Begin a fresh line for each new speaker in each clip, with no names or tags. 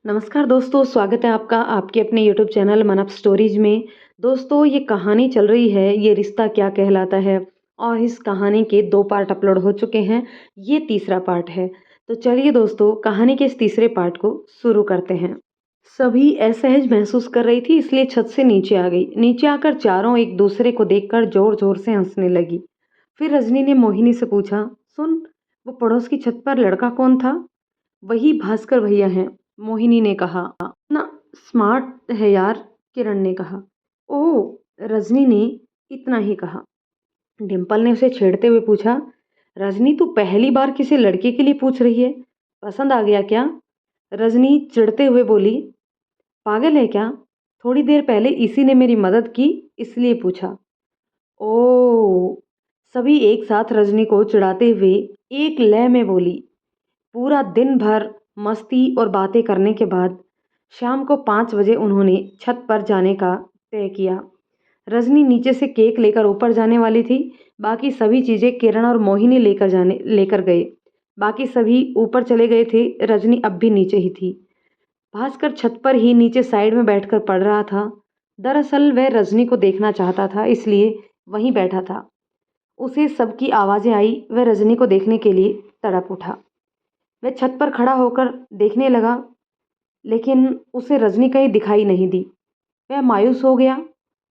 नमस्कार दोस्तों, स्वागत है आपका आपके अपने यूट्यूब चैनल मन अप स्टोरीज में। दोस्तों, ये कहानी चल रही है ये रिश्ता क्या कहलाता है और इस कहानी के 2 पार्ट अपलोड हो चुके हैं। ये तीसरा पार्ट है। तो चलिए दोस्तों, कहानी के इस तीसरे पार्ट को शुरू करते हैं। सभी असहज महसूस कर रही थी, इसलिए छत से नीचे आ गई। नीचे आकर चारों एक दूसरे को देखकर जोर-जोर से हंसने लगी। फिर रजनी ने मोहिनी से पूछा, सुन, वो पड़ोस की छत पर लड़का कौन था? वही भास्कर भैया हैं, मोहिनी ने कहा। ना, स्मार्ट है यार, किरण ने कहा। ओह, रजनी ने इतना ही कहा। डिम्पल ने उसे छेड़ते हुए पूछा, रजनी तू पहली बार किसी लड़के के लिए पूछ रही है? पसंद आ गया क्या? रजनी चिढ़ते हुए बोली, पागल है क्या? थोड़ी देर पहले इसी ने मेरी मदद की, इसलिए पूछा। ओह, सभी एक साथ रजनी को चिढ़ाते हुए एक लय में बोली। पूरा दिन भर मस्ती और बातें करने के बाद शाम को 5 बजे उन्होंने छत पर जाने का तय किया। रजनी नीचे से केक लेकर ऊपर जाने वाली थी। बाकी सभी चीज़ें किरण और मोहिनी लेकर गए। बाकी सभी ऊपर चले गए थे। रजनी अब भी नीचे ही थी। भास्कर छत पर ही नीचे साइड में बैठकर पढ़ रहा था। दरअसल वह रजनी को देखना चाहता था, इसलिए वहीं बैठा था। उसे सबकी आवाज़ें आई, वह रजनी को देखने के लिए तड़प उठा। वह छत पर खड़ा होकर देखने लगा, लेकिन उसे रजनी कहीं दिखाई नहीं दी। वह मायूस हो गया।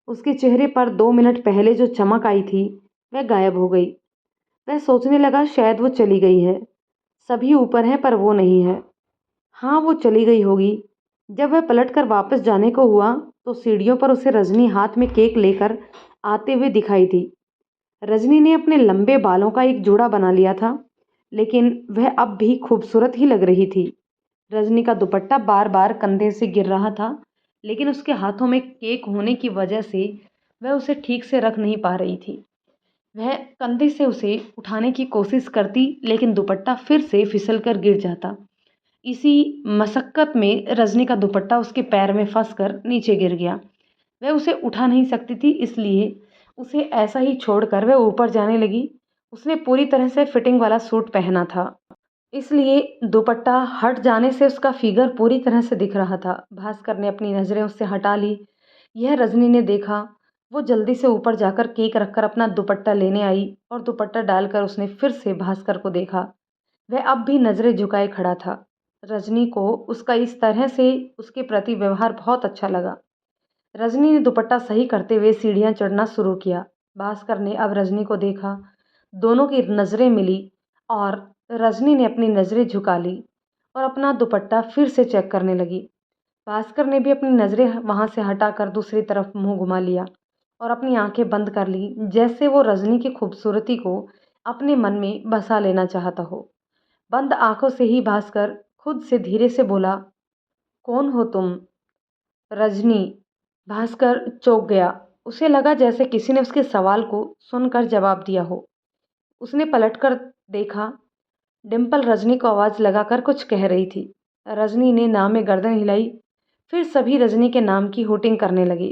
उसके चेहरे पर 2 मिनट पहले जो चमक आई थी वह गायब हो गई। वह सोचने लगा शायद वो चली गई है। सभी ऊपर हैं पर वो नहीं है। हाँ, वो चली गई होगी। जब वह पलटकर वापस जाने को हुआ तो सीढ़ियों पर उसे रजनी हाथ में केक लेकर आते हुए दिखाई दी। रजनी ने अपने लंबे बालों का एक जोड़ा बना लिया था, लेकिन वह अब भी खूबसूरत ही लग रही थी। रजनी का दुपट्टा बार बार कंधे से गिर रहा था, लेकिन उसके हाथों में केक होने की वजह से वह उसे ठीक से रख नहीं पा रही थी। वह कंधे से उसे उठाने की कोशिश करती, लेकिन दुपट्टा फिर से फिसल कर गिर जाता। इसी मशक्कत में रजनी का दुपट्टा उसके पैर में फंसकर नीचे गिर गया। वह उसे उठा नहीं सकती थी, इसलिए उसे ऐसा ही छोड़कर वह ऊपर जाने लगी। उसने पूरी तरह से फिटिंग वाला सूट पहना था, इसलिए दुपट्टा हट जाने से उसका फिगर पूरी तरह से दिख रहा था। भास्कर ने अपनी नज़रें उससे हटा ली। यह रजनी ने देखा। वो जल्दी से ऊपर जाकर केक रखकर अपना दुपट्टा लेने आई और दुपट्टा डालकर उसने फिर से भास्कर को देखा। वह अब भी नज़रें झुकाए खड़ा था। रजनी को उसका इस तरह से उसके प्रति व्यवहार बहुत अच्छा लगा। रजनी ने दुपट्टा सही करते हुए सीढ़ियाँ चढ़ना शुरू किया। भास्कर ने अब रजनी को देखा। दोनों की नज़रें मिली और रजनी ने अपनी नज़रें झुका ली और अपना दुपट्टा फिर से चेक करने लगी। भास्कर ने भी अपनी नज़रें वहाँ से हटाकर दूसरी तरफ मुंह घुमा लिया और अपनी आंखें बंद कर ली, जैसे वो रजनी की खूबसूरती को अपने मन में बसा लेना चाहता हो। बंद आंखों से ही भास्कर खुद से धीरे से बोला, कौन हो तुम? रजनी। भास्कर चौंक गया। उसे लगा जैसे किसी ने उसके सवाल को सुनकर जवाब दिया हो। उसने पलटकर देखा। डिम्पल रजनी को आवाज़ लगाकर कुछ कह रही थी। रजनी ने नाम में गर्दन हिलाई। फिर सभी रजनी के नाम की हुटिंग करने लगे।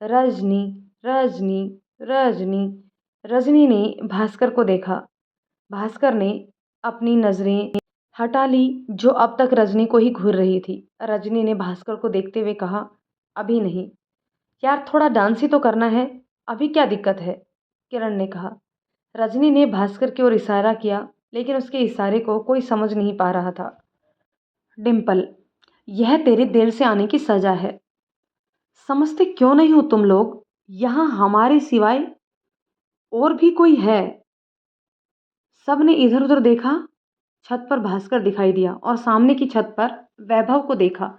रजनी, रजनी, रजनी। रजनी ने भास्कर को देखा। भास्कर ने अपनी नज़रें हटा ली, जो अब तक रजनी को ही घूर रही थी। रजनी ने भास्कर को देखते हुए कहा, अभी नहीं यार, थोड़ा डांस ही तो करना है, अभी क्या दिक्कत है? किरण ने कहा। रजनी ने भास्कर की ओर इशारा किया, लेकिन उसके इशारे को कोई समझ नहीं पा रहा था। डिम्पल, यह तेरे देर से आने की सजा है। समझते क्यों नहीं हो तुम लोग? यहाँ हमारे सिवाय और भी कोई है? सबने इधर उधर देखा। छत पर भास्कर दिखाई दिया और सामने की छत पर वैभव को देखा।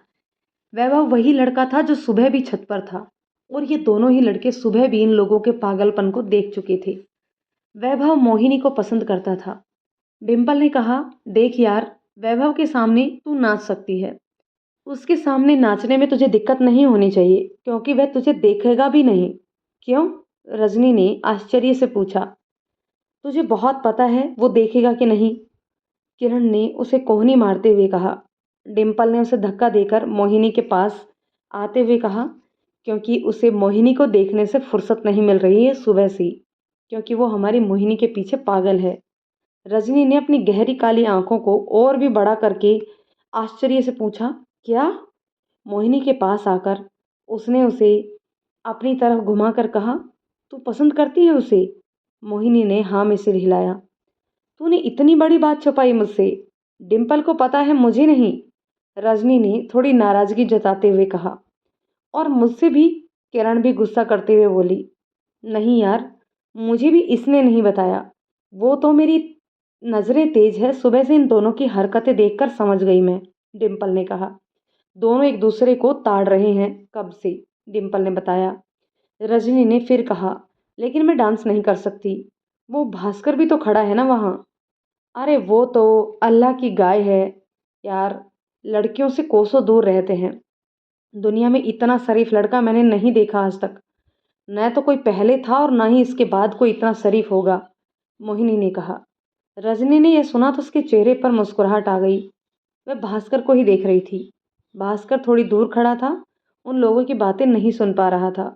वैभव वही लड़का था जो सुबह भी छत पर था, और ये दोनों ही लड़के सुबह भी इन लोगों के पागलपन को देख चुके थे। वैभव मोहिनी को पसंद करता था। डिम्पल ने कहा, देख यार, वैभव के सामने तू नाच सकती है। उसके सामने नाचने में तुझे दिक्कत नहीं होनी चाहिए, क्योंकि वह तुझे देखेगा भी नहीं। क्यों? रजनी ने आश्चर्य से पूछा। तुझे बहुत पता है वो देखेगा कि नहीं? किरण ने उसे कोहनी मारते हुए कहा। डिम्पल ने उसे धक्का देकर मोहिनी के पास आते हुए कहा, क्योंकि उसे मोहिनी को देखने से फुर्सत नहीं मिल रही है सुबह से, क्योंकि वो हमारी मोहिनी के पीछे पागल है। रजनी ने अपनी गहरी काली आंखों को और भी बड़ा करके आश्चर्य से पूछा, क्या? मोहिनी के पास आकर उसने उसे अपनी तरफ घुमाकर कहा, तू पसंद करती है उसे? मोहिनी ने हाँ में सिर हिलाया। तूने इतनी बड़ी बात छुपाई मुझसे। डिम्पल को पता है, मुझे नहीं। रजनी ने थोड़ी नाराजगी जताते हुए कहा। और मुझसे भी? किरण भी गुस्सा करते हुए बोली। नहीं यार, मुझे भी इसने नहीं बताया। वो तो मेरी नजरें तेज है, सुबह से इन दोनों की हरकतें देखकर समझ गई मैं, डिम्पल ने कहा। दोनों एक दूसरे को ताड़ रहे हैं कब से, डिम्पल ने बताया। रजनी ने फिर कहा, लेकिन मैं डांस नहीं कर सकती। वो भास्कर भी तो खड़ा है ना वहाँ। अरे वो तो अल्लाह की गाय है यार, लड़कियों से कोसों दूर रहते हैं। दुनिया में इतना शरीफ लड़का मैंने नहीं देखा आज तक। न तो कोई पहले था और न ही इसके बाद कोई इतना शरीफ होगा, मोहिनी ने कहा। रजनी ने यह सुना तो उसके चेहरे पर मुस्कुराहट आ गई। वह भास्कर को ही देख रही थी। भास्कर थोड़ी दूर खड़ा था, उन लोगों की बातें नहीं सुन पा रहा था।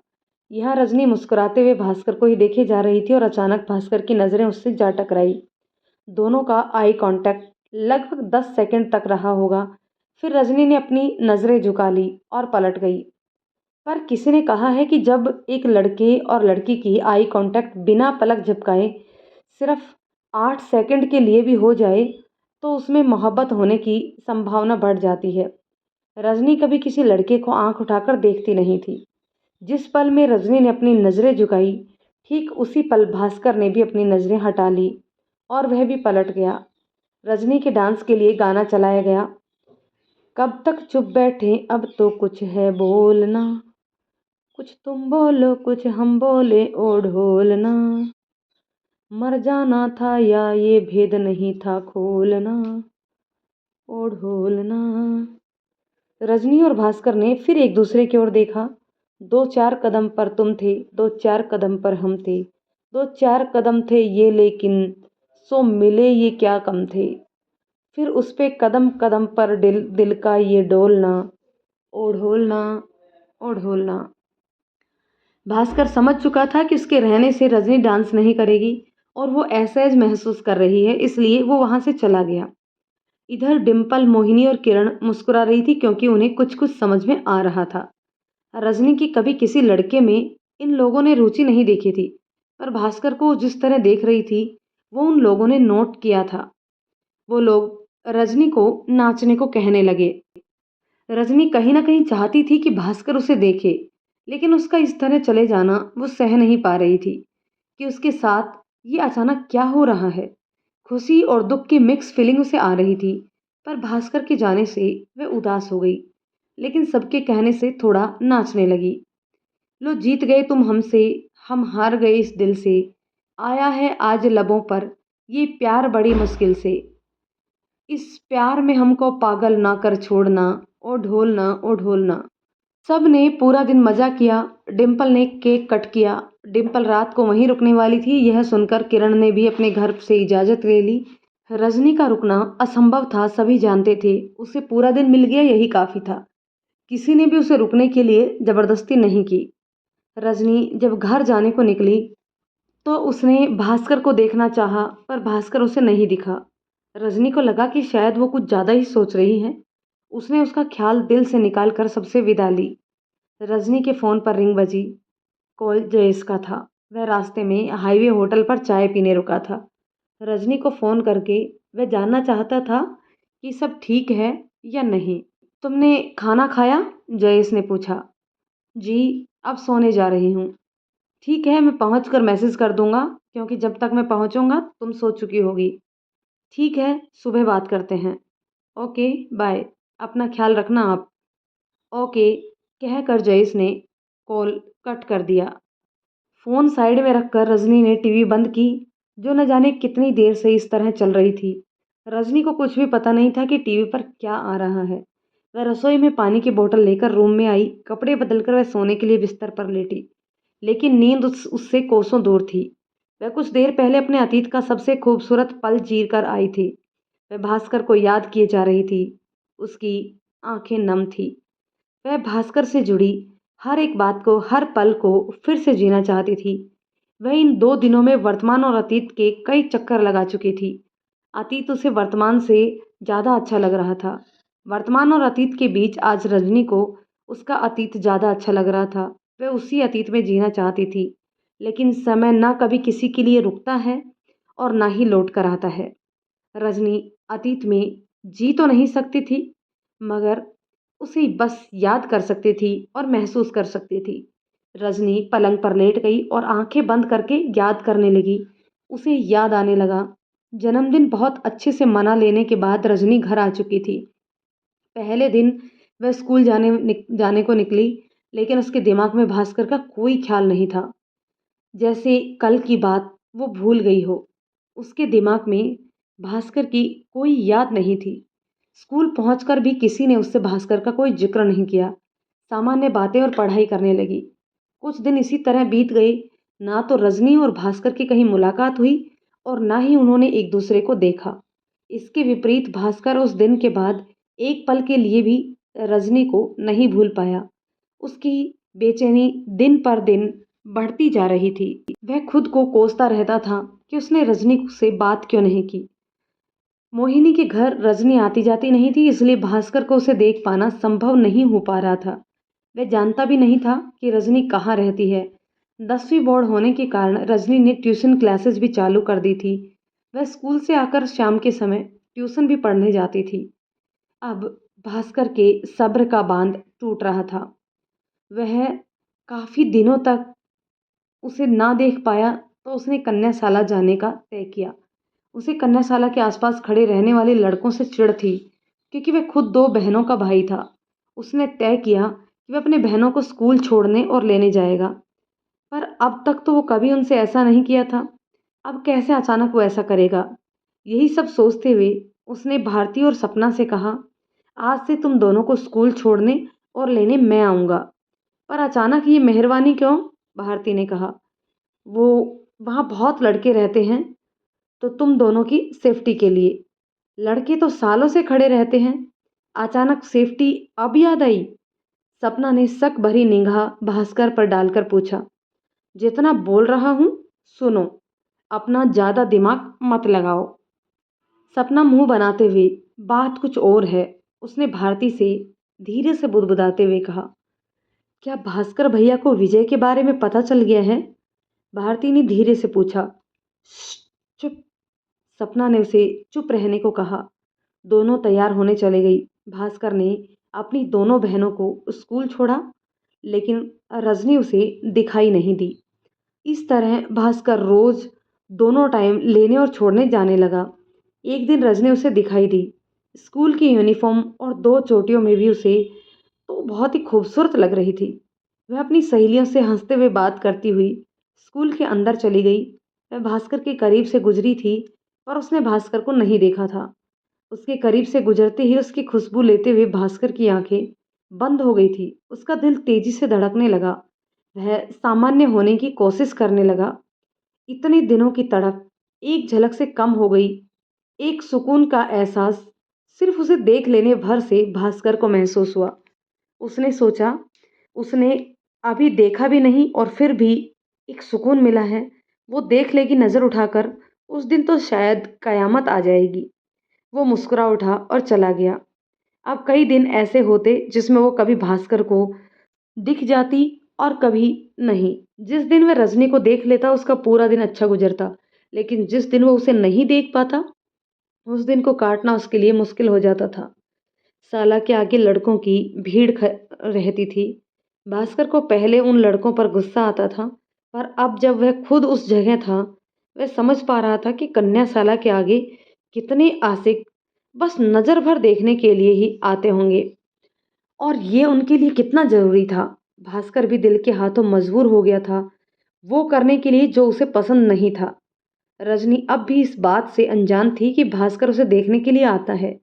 यहाँ रजनी मुस्कुराते हुए भास्कर को ही देखे जा रही थी और अचानक भास्कर की नज़रें उससे जा टकराई। दोनों का आई कांटेक्ट लगभग 10 सेकंड तक रहा होगा। फिर रजनी ने अपनी नज़रें झुका ली और पलट गई। पर किसी ने कहा है कि जब एक लड़के और लड़की की आई कांटेक्ट बिना पलक झपकाए सिर्फ 8 सेकंड के लिए भी हो जाए तो उसमें मोहब्बत होने की संभावना बढ़ जाती है। रजनी कभी किसी लड़के को आंख उठाकर देखती नहीं थी। जिस पल में रजनी ने अपनी नज़रें झुकाई, ठीक उसी पल भास्कर ने भी अपनी नज़रें हटा ली और वह भी पलट गया। रजनी के डांस के लिए गाना चलाया गया। कब तक चुप बैठे, अब तो कुछ है बोलना, कुछ तुम बोलो कुछ हम बोले, ओ ढोलना, मर जाना था या ये भेद नहीं था खोलना, ओ ढोलना। रजनी और भास्कर ने फिर एक दूसरे की ओर देखा। 2-4 कदम पर तुम थे, 2-4 कदम पर हम थे, 2-4 कदम थे ये लेकिन, सो मिले ये क्या कम थे। फिर उस पे कदम कदम पर दिल दिल का ये डोलना, ओ ढोलना, ओ ढोलना। भास्कर समझ चुका था कि उसके रहने से रजनी डांस नहीं करेगी और वो असहज महसूस कर रही है, इसलिए वो वहां से चला गया। इधर डिम्पल, मोहिनी और किरण मुस्कुरा रही थी क्योंकि उन्हें कुछ कुछ समझ में आ रहा था। रजनी की कभी किसी लड़के में इन लोगों ने रुचि नहीं देखी थी, पर भास्कर को जिस तरह देख रही थी वो उन लोगों ने नोट किया था। वो लोग रजनी को नाचने को कहने लगे। रजनी कहीं ना कहीं चाहती थी कि भास्कर उसे देखे, लेकिन उसका इस तरह चले जाना वो सह नहीं पा रही थी कि उसके साथ ये अचानक क्या हो रहा है। खुशी और दुख की मिक्स फीलिंग उसे आ रही थी, पर भास्कर के जाने से वह उदास हो गई, लेकिन सबके कहने से थोड़ा नाचने लगी। लो जीत गए तुम हमसे, हम हार गए इस दिल से, आया है आज लबों पर ये प्यार बड़ी मुश्किल से, इस प्यार में हमको पागल ना कर छोड़ना, ओ ढोलना ओ ढोलना। सब ने पूरा दिन मजा किया। डिम्पल ने केक कट किया। डिम्पल रात को वहीं रुकने वाली थी। यह सुनकर किरण ने भी अपने घर से इजाजत ले ली। रजनी का रुकना असंभव था, सभी जानते थे। उसे पूरा दिन मिल गया, यही काफी था। किसी ने भी उसे रुकने के लिए जबरदस्ती नहीं की। रजनी जब घर जाने को निकली तो उसने भास्कर को देखना चाहा, पर भास्कर उसे नहीं दिखा। रजनी को लगा कि शायद वो कुछ ज्यादा ही सोच रही है। उसने उसका ख्याल दिल से निकाल कर सबसे विदा ली। रजनी के फोन पर रिंग बजी। कॉल जयेश का था। वह रास्ते में हाईवे होटल पर चाय पीने रुका था। रजनी को फोन करके वह जानना चाहता था कि सब ठीक है या नहीं। तुमने खाना खाया? जयेश ने पूछा। जी, अब सोने जा रही हूँ। ठीक है, मैं पहुँच कर मैसेज कर दूंगा, क्योंकि जब तक मैं पहुँचूंगा तुम सो चुकी होगी। ठीक है, सुबह बात करते हैं। Okay, bye. अपना ख्याल रखना आप। ओके, कहकर जयेश ने कॉल कट कर दिया। फ़ोन साइड में रखकर रजनी ने टीवी बंद की, जो न जाने कितनी देर से इस तरह चल रही थी। रजनी को कुछ भी पता नहीं था कि टीवी पर क्या आ रहा है। वह रसोई में पानी की बोतल लेकर रूम में आई। कपड़े बदलकर वह सोने के लिए बिस्तर पर लेटी, लेकिन नींद उससे कोसों दूर थी। वह कुछ देर पहले अपने अतीत का सबसे खूबसूरत पल जीर कर आई थी। वह भास्कर को याद किए जा रही थी। उसकी आंखें नम थी। वह भास्कर से जुड़ी हर एक बात को, हर पल को फिर से जीना चाहती थी। वह इन 2 दिनों में वर्तमान और अतीत के कई चक्कर लगा चुकी थी। अतीत उसे वर्तमान से ज़्यादा अच्छा लग रहा था। वर्तमान और अतीत के बीच आज रजनी को उसका अतीत ज़्यादा अच्छा लग रहा था। वह उसी अतीत में जीना चाहती थी, लेकिन समय ना कभी किसी के लिए रुकता है और ना ही लौट कर आता है। रजनी अतीत में जी तो नहीं सकती थी, मगर उसे बस याद कर सकती थी और महसूस कर सकती थी। रजनी पलंग पर लेट गई और आंखें बंद करके याद करने लगी। उसे याद आने लगा, जन्मदिन बहुत अच्छे से मना लेने के बाद रजनी घर आ चुकी थी। पहले दिन वह स्कूल जाने को निकली, लेकिन उसके दिमाग में भास्कर का कोई ख्याल नहीं था। जैसे कल की बात वो भूल गई हो। उसके दिमाग में भास्कर की कोई याद नहीं थी। स्कूल पहुंचकर भी किसी ने उससे भास्कर का कोई जिक्र नहीं किया। सामान्य बातें और पढ़ाई करने लगी। कुछ दिन इसी तरह बीत गए। ना तो रजनी और भास्कर की कहीं मुलाकात हुई और ना ही उन्होंने एक दूसरे को देखा। इसके विपरीत भास्कर उस दिन के बाद एक पल के लिए भी रजनी को नहीं भूल पाया। उसकी बेचैनी दिन पर दिन बढ़ती जा रही थी। वह खुद को कोसता रहता था कि उसने रजनी से बात क्यों नहीं की। मोहिनी के घर रजनी आती जाती नहीं थी, इसलिए भास्कर को उसे देख पाना संभव नहीं हो पा रहा था। वह जानता भी नहीं था कि रजनी कहाँ रहती है। 10वीं बोर्ड होने के कारण रजनी ने ट्यूशन क्लासेस भी चालू कर दी थी। वह स्कूल से आकर शाम के समय ट्यूशन भी पढ़ने जाती थी। अब भास्कर के सब्र का बांध टूट रहा था। वह काफी दिनों तक उसे ना देख पाया, तो उसने कन्याशाला जाने का तय किया। उसे कन्याशाला के आसपास खड़े रहने वाले लड़कों से चिढ़ थी, क्योंकि वह खुद दो बहनों का भाई था। उसने तय किया कि वह अपने बहनों को स्कूल छोड़ने और लेने जाएगा, पर अब तक तो वो कभी उनसे ऐसा नहीं किया था। अब कैसे अचानक वो ऐसा करेगा? यही सब सोचते हुए उसने भारती और सपना से कहा, आज से तुम दोनों को स्कूल छोड़ने और लेने मैं आऊँगा। पर अचानक ये मेहरबानी क्यों? भारती ने कहा। वो वहाँ बहुत लड़के रहते हैं, तो तुम दोनों की सेफ्टी के लिए। लड़के तो सालों से खड़े रहते हैं, अचानक सेफ्टी अब याद आई? सपना ने शक भरी निगाह भास्कर पर डालकर पूछा। जितना बोल रहा हूं सुनो, अपना ज्यादा दिमाग मत लगाओ। सपना मुंह बनाते हुए, बात कुछ और है, उसने भारती से धीरे से बुदबुदाते हुए कहा। क्या भास्कर भैया को विजय के बारे में पता चल गया है? भारती ने धीरे से पूछा। "श्श, चुप। सपना ने उसे चुप रहने को कहा। दोनों तैयार होने चले गई। भास्कर ने अपनी दोनों बहनों को स्कूल छोड़ा, लेकिन रजनी उसे दिखाई नहीं दी। इस तरह भास्कर रोज दोनों टाइम लेने और छोड़ने जाने लगा। एक दिन रजनी उसे दिखाई दी। स्कूल की यूनिफॉर्म और दो चोटियों में भी उसे तो बहुत ही खूबसूरत लग रही थी। वह अपनी सहेलियों से हंसते हुए बात करती हुई स्कूल के अंदर चली गई। वह भास्कर के करीब से गुजरी थी, पर उसने भास्कर को नहीं देखा था। उसके करीब से गुजरते ही उसकी खुशबू लेते हुए भास्कर की आंखें बंद हो गई थी। उसका दिल तेजी से धड़कने लगा। वह सामान्य होने की कोशिश करने लगा। इतने दिनों की तड़प एक झलक से कम हो गई। एक सुकून का एहसास सिर्फ उसे देख लेने भर से भास्कर को महसूस हुआ। उसने सोचा, उसने अभी देखा भी नहीं और फिर भी एक सुकून मिला है। वो देख लेगी नजर उठाकर, उस दिन तो शायद कयामत आ जाएगी। वो मुस्कुरा उठा और चला गया। अब कई दिन ऐसे होते जिसमें वो कभी भास्कर को दिख जाती और कभी नहीं। जिस दिन वह रजनी को देख लेता उसका पूरा दिन अच्छा गुजरता, लेकिन जिस दिन वो उसे नहीं देख पाता उस दिन को काटना उसके लिए मुश्किल हो जाता था। साला के आगे लड़कों की भीड़ रहती थी। भास्कर को पहले उन लड़कों पर गुस्सा आता था, पर अब जब वह खुद उस जगह था, वह समझ पा रहा था कि कन्याशाला के आगे कितने आशिक बस नजर भर देखने के लिए ही आते होंगे, और ये उनके लिए कितना जरूरी था। भास्कर भी दिल के हाथों मजबूर हो गया था, वो करने के लिए जो उसे पसंद नहीं था। रजनी अब भी इस बात से अनजान थी कि भास्कर उसे देखने के लिए आता है।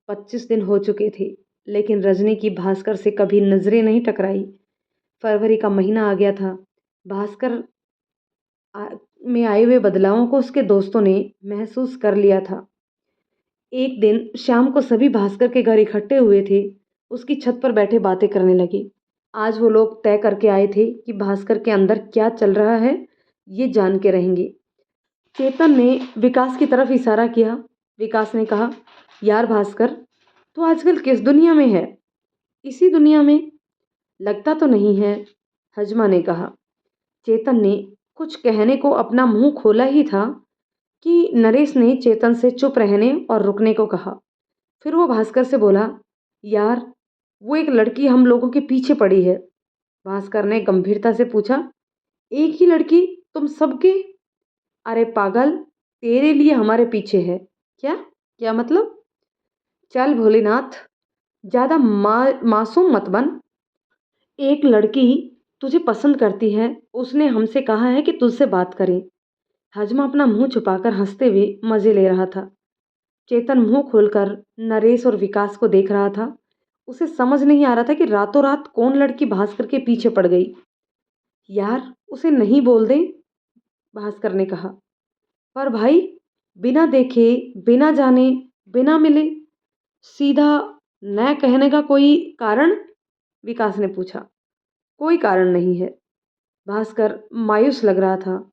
25 दिन हो चुके थे, लेकिन रजनी की भास्कर से कभी नजरें नहीं टकराई। फरवरी का महीना आ गया था। भास्कर में आए हुए बदलावों को उसके दोस्तों ने महसूस कर लिया था। एक दिन शाम को सभी भास्कर के घर इकट्ठे हुए थे। उसकी छत पर बैठे बातें करने लगे। आज वो लोग तय करके आए थे कि भास्कर के अंदर क्या चल रहा है, ये जान के रहेंगे। चेतन ने विकास की तरफ इशारा किया। विकास ने कहा, यार भास्कर, तो आजकल किस दुनिया में है? इसी दुनिया में? लगता तो नहीं है, हजमा ने कहा। चेतन ने कुछ कहने को अपना मुंह खोला ही था कि नरेश ने चेतन से चुप रहने और रुकने को कहा। फिर वो भास्कर से बोला, यार, वो एक लड़की हम लोगों के पीछे पड़ी है। भास्कर ने गंभीरता से पूछा, एक ही लड़की? तुम सबके? अरे पागल, तेरे लिए हमारे पीछे है। क्या? क्या मतलब? चल भोलेनाथ, ज्यादा मासूम मत बन। एक लड़की तुझे पसंद करती है, उसने हमसे कहा है कि तुझसे बात करें। हजमा अपना मुंह छुपाकर हंसते हुए मजे ले रहा था। चेतन मुंह खोलकर नरेश और विकास को देख रहा था। उसे समझ नहीं आ रहा था कि रातों रात कौन लड़की भास्कर के पीछे पड़ गई। यार, उसे नहीं बोल दे, भास्कर ने कहा। पर भाई, बिना देखे, बिना जाने, बिना मिले, सीधा न कहने का कोई कारण? विकास ने पूछा। कोई कारण नहीं है। भास्कर मायूस लग रहा था।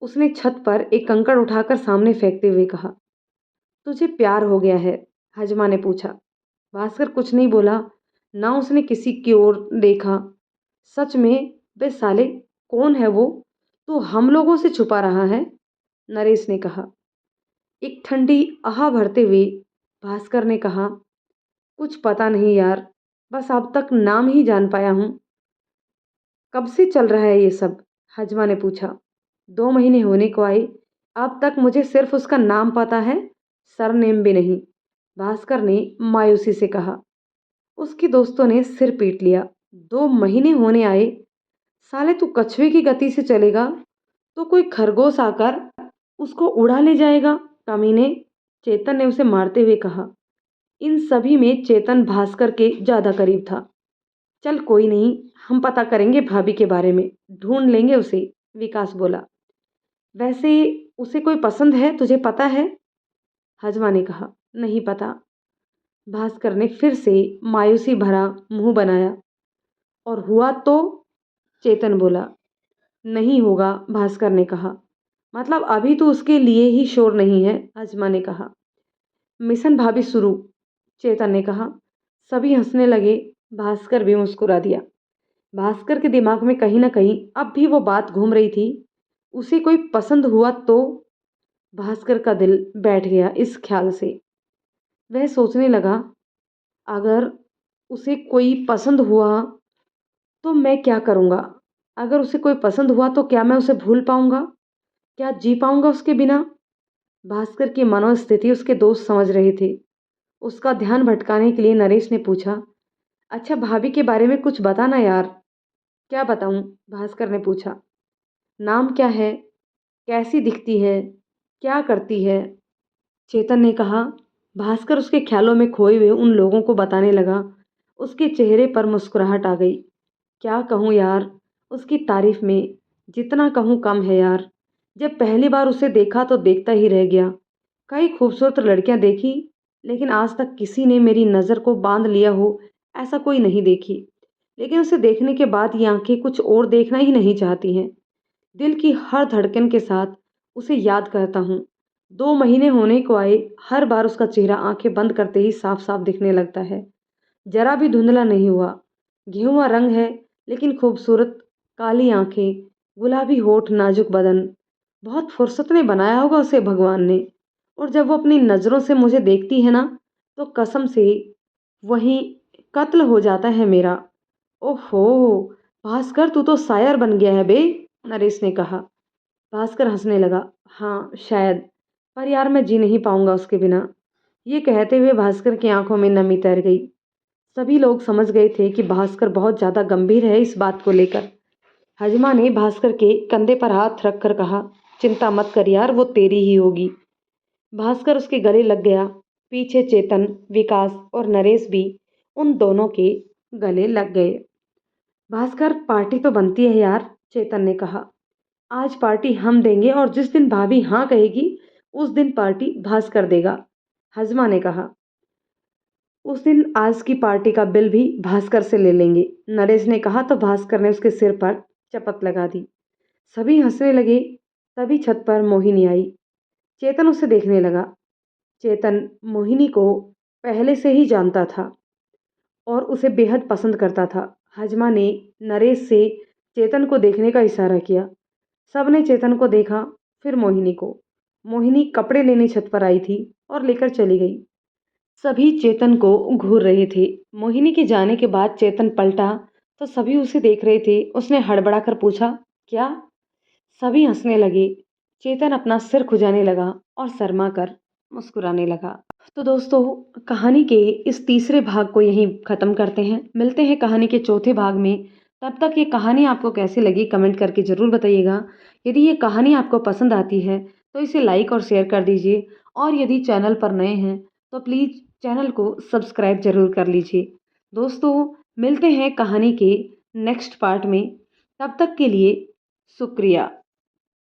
उसने छत पर एक कंकड़ उठाकर सामने फेंकते हुए कहा, तुझे प्यार हो गया है? हजमा ने पूछा। भास्कर कुछ नहीं बोला, ना उसने किसी की ओर देखा। सच में? बे साले, कौन है वो? तू हम लोगों से छुपा रहा है? नरेश ने कहा। एक ठंडी आह भरते हुए भास्कर ने कहा, कुछ पता नहीं यार, बस अब तक नाम ही जान पाया हूं। कब से चल रहा है ये सब? हजमा ने पूछा। 2 महीने होने को आए, अब तक मुझे सिर्फ उसका नाम पता है, सरनेम भी नहीं, भास्कर ने मायूसी से कहा। उसके दोस्तों ने सिर पीट लिया। 2 महीने होने आए? साले, तू कछुए की गति से चलेगा तो कोई खरगोश आकर उसको उड़ा ले जाएगा, कमीने, चेतन ने उसे मारते हुए कहा। इन सभी में चेतन भास्कर के ज्यादा करीब था। चल कोई नहीं, हम पता करेंगे भाभी के बारे में, ढूंढ लेंगे उसे, विकास बोला। वैसे उसे कोई पसंद है, तुझे पता है? हजमा ने कहा। नहीं पता। भास्कर ने फिर से मायूसी भरा मुंह बनाया। और हुआ तो? चेतन बोला। नहीं होगा, भास्कर ने कहा। मतलब अभी तो उसके लिए ही शोर नहीं है, हजमा ने कहा। मिशन भाभी शुरू, चेतन ने कहा। सभी हंसने लगे। भास्कर भी मुस्कुरा दिया। भास्कर के दिमाग में कहीं ना कहीं अब भी वो बात घूम रही थी, उसे कोई पसंद हुआ तो? भास्कर का दिल बैठ गया इस ख्याल से। वह सोचने लगा, अगर उसे कोई पसंद हुआ तो मैं क्या करूँगा? अगर उसे कोई पसंद हुआ तो क्या मैं उसे भूल पाऊँगा? क्या जी पाऊँगा उसके बिना? भास्कर की मनोस्थिति उसके दोस्त समझ रहे थे। उसका ध्यान भटकाने के लिए नरेश ने पूछा, अच्छा भाभी के बारे में कुछ बता ना यार। क्या बताऊँ? भास्कर ने पूछा। नाम क्या है? कैसी दिखती है? क्या करती है? चेतन ने कहा। भास्कर उसके ख्यालों में खोए हुए उन लोगों को बताने लगा। उसके चेहरे पर मुस्कुराहट आ गई। क्या कहूँ यार, उसकी तारीफ में जितना कहूँ कम है यार। जब पहली बार उसे देखा तो देखता ही रह गया। कई खूबसूरत लड़कियां देखी, लेकिन आज तक किसी ने मेरी नज़र को बांध लिया हो ऐसा कोई नहीं देखी। लेकिन उसे देखने के बाद ये आंखें कुछ और देखना ही नहीं चाहती हैं। दिल की हर धड़कन के साथ उसे याद करता हूँ। 2 महीने होने को आए, हर बार उसका चेहरा आंखें बंद करते ही साफ साफ दिखने लगता है। जरा भी धुंधला नहीं हुआ। गेहुआ रंग है, लेकिन खूबसूरत। काली आंखें, गुलाबी होठ, नाजुक बदन। बहुत फुर्सत में बनाया होगा उसे भगवान ने। और जब वो अपनी नज़रों से मुझे देखती है ना, तो कसम से वहीं कत्ल हो जाता है मेरा। ओहो, भास्कर तू तो शायर बन गया है बे, नरेश ने कहा। भास्कर हंसने लगा। हाँ शायद, पर यार मैं जी नहीं पाऊंगा उसके बिना। ये कहते हुए भास्कर की आंखों में नमी तैर गई। सभी लोग समझ गए थे कि भास्कर बहुत ज्यादा गंभीर है इस बात को लेकर। हजमा ने भास्कर के कंधे पर हाथ रखकर कहा, चिंता मत कर यार, वो तेरी ही होगी। भास्कर उसके गले लग गया। पीछे चेतन, विकास और नरेश भी उन दोनों के गले लग गए। भास्कर, पार्टी तो बनती है यार, चेतन ने कहा। आज पार्टी हम देंगे और जिस दिन भाभी हाँ कहेगी उस दिन पार्टी भास्कर देगा, हजमा ने कहा। उस दिन आज की पार्टी का बिल भी भास्कर से ले लेंगे, नरेश ने कहा तो भास्कर ने उसके सिर पर चपत लगा दी। सभी हंसने लगे। तभी छत पर मोहिनी आई। चेतन उसे देखने लगा। चेतन मोहिनी को पहले से ही जानता था और उसे बेहद पसंद करता था। हजमा ने नरेश से चेतन को देखने का इशारा किया। सबने चेतन को देखा, फिर मोहिनी को। मोहिनी कपड़े लेने छत पर आई थी और लेकर चली गई। सभी चेतन को घूर रहे थे। मोहिनी के जाने के बाद चेतन पलटा तो सभी उसे देख रहे थे। उसने हड़बड़ाकर पूछा, क्या? सभी हंसने लगे। चेतन अपना सिर खुजाने लगा और शर्मा कर मुस्कुराने लगा। तो दोस्तों, कहानी के इस तीसरे भाग को यहीं ख़त्म करते हैं। मिलते हैं कहानी के चौथे भाग में। तब तक ये कहानी आपको कैसी लगी कमेंट करके ज़रूर बताइएगा। यदि ये कहानी आपको पसंद आती है तो इसे लाइक और शेयर कर दीजिए, और यदि चैनल पर नए हैं तो प्लीज़ चैनल को सब्सक्राइब ज़रूर कर लीजिए। दोस्तों, मिलते हैं कहानी के नेक्स्ट पार्ट में। तब तक के लिए शुक्रिया।